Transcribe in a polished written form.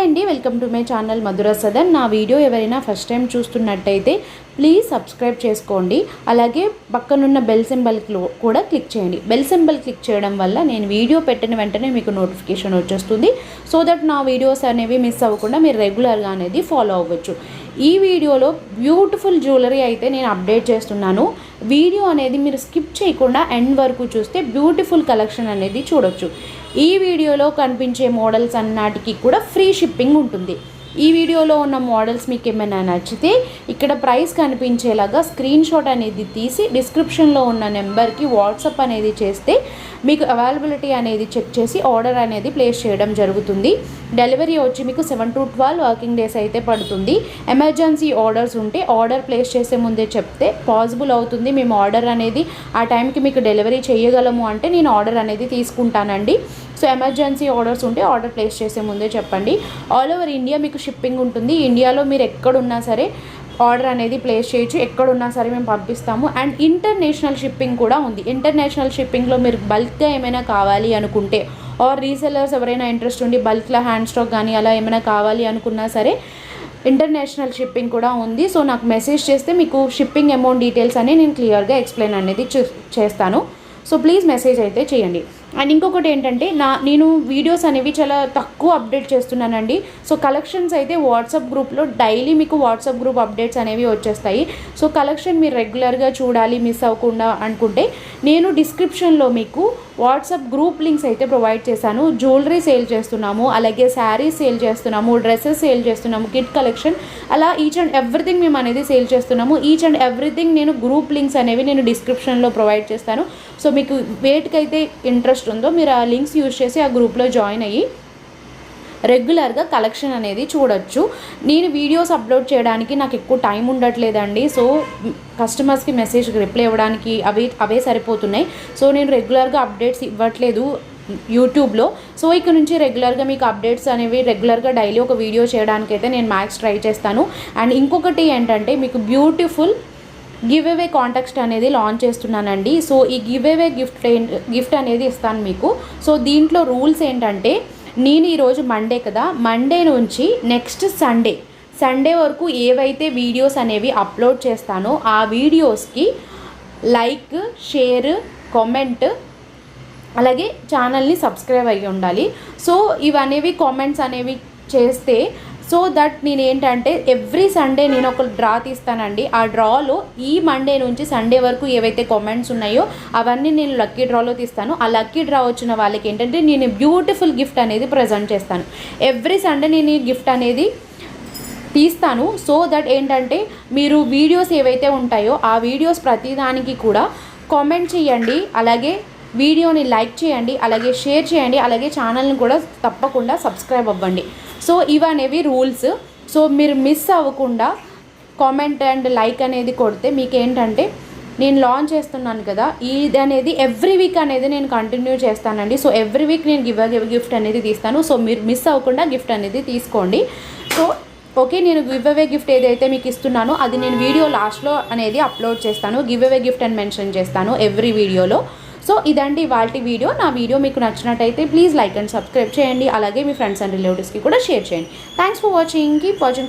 Hi అండి, welcome to my channel మధుర సదన్. నా video ఎవరైనా ఫస్ట్ టైం చూస్తున్నట్టయితే ప్లీజ్ సబ్స్క్రైబ్ చేసుకోండి. అలాగే పక్కనున్న బెల్ సింబల్ కూడా క్లిక్ చేయండి. బెల్ సింబల్ క్లిక్ చేయడం వల్ల నేను వీడియో పెట్టిన వెంటనే మీకు నోటిఫికేషన్ వచ్చేస్తుంది. సో దట్ నా వీడియోస్ అనేవి మిస్ అవ్వకుండా మీరు రెగ్యులర్గా అనేది ఫాలో అవ్వచ్చు. ఈ వీడియోలో బ్యూటిఫుల్ జ్యువెలరీ అయితే నేను అప్డేట్ చేస్తున్నాను. వీడియో అనేది మీరు స్కిప్ చేయకుండా ఎండ్ వరకు చూస్తే బ్యూటిఫుల్ కలెక్షన్ అనేది చూడొచ్చు. ఈ వీడియోలో కనిపించే మోడల్స్ అన్నిటికీ కూడా ఫ్రీ షిప్పింగ్ ఉంటుంది. ఈ వీడియోలో ఉన్న మోడల్స్ మీకు ఏమైనా నచ్చితే ఇక్కడ ప్రైస్ కనిపించేలాగా స్క్రీన్ షాట్ అనేది తీసి డిస్క్రిప్షన్లో ఉన్న నెంబర్కి వాట్సాప్ అనేది చేస్తే మీకు అవైలబిలిటీ అనేది చెక్ చేసి ఆర్డర్ అనేది ప్లేస్ చేయడం జరుగుతుంది. డెలివరీ వచ్చి మీకు 7 to 12 వర్కింగ్ డేస్ అయితే పడుతుంది. ఎమర్జెన్సీ ఆర్డర్స్ ఉంటే ఆర్డర్ ప్లేస్ చేసే ముందే చెప్తే పాసిబుల్ అవుతుంది. మేము ఆర్డర్ అనేది ఆ టైంకి మీకు డెలివరీ చేయగలము అంటే నేను ఆర్డర్ అనేది తీసుకుంటానండి. సో ఎమర్జెన్సీ ఆర్డర్స్ ఉంటే ఆర్డర్ ప్లేస్ చేసే ముందే చెప్పండి. ఆల్ ఓవర్ ఇండియా మీకు షిప్పింగ్ ఉంటుంది. ఇండియాలో మీరు ఎక్కడున్నా సరే ఆర్డర్ అనేది ప్లేస్ చేయొచ్చు. ఎక్కడున్నా సరే మేము పంపిస్తాము. అండ్ ఇంటర్నేషనల్ షిప్పింగ్ కూడా ఉంది. ఇంటర్నేషనల్ షిప్పింగ్లో మీరు బల్క్గా ఏమైనా కావాలి అనుకుంటే ఆర్ రీసెలర్స్ ఎవరైనా ఇంట్రెస్ట్ ఉండి బల్క్లో హ్యాండ్ స్టాక్ కానీ అలా ఏమైనా కావాలి అనుకున్నా సరే ఇంటర్నేషనల్ షిప్పింగ్ కూడా ఉంది. సో నాకు మెసేజ్ చేస్తే మీకు షిప్పింగ్ అమౌంట్ డీటెయిల్స్ అని నేను క్లియర్గా ఎక్స్ప్లెయిన్ అనేది చేస్తాను. సో ప్లీజ్ మెసేజ్ అయితే చేయండి. అండ్ ఇంకొకటి ఏంటంటే నేను వీడియోస్ అనేవి చాలా తక్కువ అప్డేట్ చేస్తున్నానండి. సో కలెక్షన్స్ అయితే వాట్సాప్ గ్రూప్లో డైలీ మీకు వాట్సాప్ గ్రూప్ అప్డేట్స్ అనేవి వచ్చేస్తాయి. సో కలెక్షన్ మీరు రెగ్యులర్గా చూడాలి మిస్ అవ్వకుండా అనుకుంటే నేను డిస్క్రిప్షన్లో మీకు వాట్సాప్ గ్రూప్ లింక్స్ అయితే ప్రొవైడ్ చేశాను. జ్యువెలరీ సేల్ చేస్తున్నాము, అలాగే శారీస్ సేల్ చేస్తున్నాము, డ్రెస్సెస్ సేల్ చేస్తున్నాము, కిట్ కలెక్షన్, అలా ఈచ్ అండ్ ఎవ్రీథింగ్ మేము అనేది సేల్ చేస్తున్నాము. ఈచ్ అండ్ ఎవ్రీథింగ్ నేను గ్రూప్ లింక్స్ అనేవి నేను డిస్క్రిప్షన్లో ప్రొవైడ్ చేస్తాను. సో మీకు వేటికైతే ఇంట్రెస్ట్ ఉందో మీరు ఆ లింక్స్ యూజ్ చేసి ఆ గ్రూప్లో జాయిన్ అయ్యి రెగ్యులర్గా కలెక్షన్ అనేది చూడొచ్చు. నేను వీడియోస్ అప్లోడ్ చేయడానికి నాకు ఎక్కువ టైం ఉండట్లేదండి. సో కస్టమర్స్కి మెసేజ్కి రిప్లై ఇవ్వడానికి అవే సరిపోతున్నాయి. సో నేను రెగ్యులర్గా అప్డేట్స్ ఇవ్వట్లేదు యూట్యూబ్లో. సో ఇక్కడ నుంచి రెగ్యులర్గా మీకు అప్డేట్స్ అనేవి రెగ్యులర్గా డైలీ ఒక వీడియో చేయడానికి అయితే నేను మ్యాక్స్ ట్రై చేస్తాను. అండ్ ఇంకొకటి ఏంటంటే మీకు బ్యూటిఫుల్ గివ్ అవే కాంటెక్స్ట్ అనేది లాంచ్ చేస్తున్నానండి. సో ఈ గివ్ అవే గిఫ్ట్ అనేది ఇస్తాను మీకు. సో దీంట్లో రూల్స్ ఏంటంటే నేను ఈరోజు మండే కదా, మండే నుంచి నెక్స్ట్ సండే వరకు ఏవైతే వీడియోస్ అనేవి అప్లోడ్ చేస్తానో ఆ వీడియోస్కి లైక్, షేర్, కామెంట్, అలాగే ఛానల్ని సబ్స్క్రైబ్ అయ్యి ఉండాలి. సో ఇవనేవి కామెంట్స్ అనేవి చేస్తే సో దట్ నేను ఏంటంటే ఎవ్రీ సండే నేను ఒక డ్రా తీస్తానండి. ఆ డ్రాలో ఈ మండే నుంచి సండే వరకు ఏవైతే కామెంట్స్ ఉన్నాయో అవన్నీ నేను లక్కీ డ్రాలో తీస్తాను. ఆ లక్కీ డ్రా వచ్చిన వాళ్ళకి ఏంటంటే నేను బ్యూటిఫుల్ గిఫ్ట్ అనేది ప్రజెంట్ చేస్తాను. ఎవ్రీ సండే నేను ఈ గిఫ్ట్ అనేది తీస్తాను. సో దట్ ఏంటంటే మీరు వీడియోస్ ఏవైతే ఉంటాయో ఆ వీడియోస్ ప్రతిదానికి కూడా కామెంట్ చేయండి, అలాగే వీడియోని లైక్ చేయండి, అలాగే షేర్ చేయండి, అలాగే ఛానల్ని కూడా తప్పకుండా సబ్స్క్రైబ్ అవ్వండి. సో ఇవనేవి రూల్స్. సో మీరు మిస్ అవ్వకుండా కామెంట్ అండ్ లైక్ అనేది కొడితే మీకు ఏంటంటే నేను లాంచ్ చేస్తున్నాను కదా, ఇది అనేది ఎవ్రీ వీక్ అనేది నేను కంటిన్యూ చేస్తానండి. సో ఎవ్రీ వీక్ నేను గిఫ్ట్ అనేది తీస్తాను. సో మీరు మిస్ అవ్వకుండా గిఫ్ట్ అనేది తీసుకోండి. సో ఓకే, నేను గివ్ అవే గిఫ్ట్ ఏదైతే మీకు ఇస్తున్నానో అది నేను వీడియో లాస్ట్లో అనేది అప్లోడ్ చేస్తాను. గివ్ అవే గిఫ్ట్ అని మెన్షన్ చేస్తాను ఎవ్రీ వీడియోలో. సో ఇదండి ఇవాల్టి వీడియో. నా వీడియో మీకు నచ్చినట్టయితే ప్లీజ్ లైక్ అండ్ సబ్స్క్రైబ్ చేయండి, అలాగే మీ ఫ్రెండ్స్ అండ్ రిలేటివ్స్కి కూడా షేర్ చేయండి. Thanks for watching. Keep watching for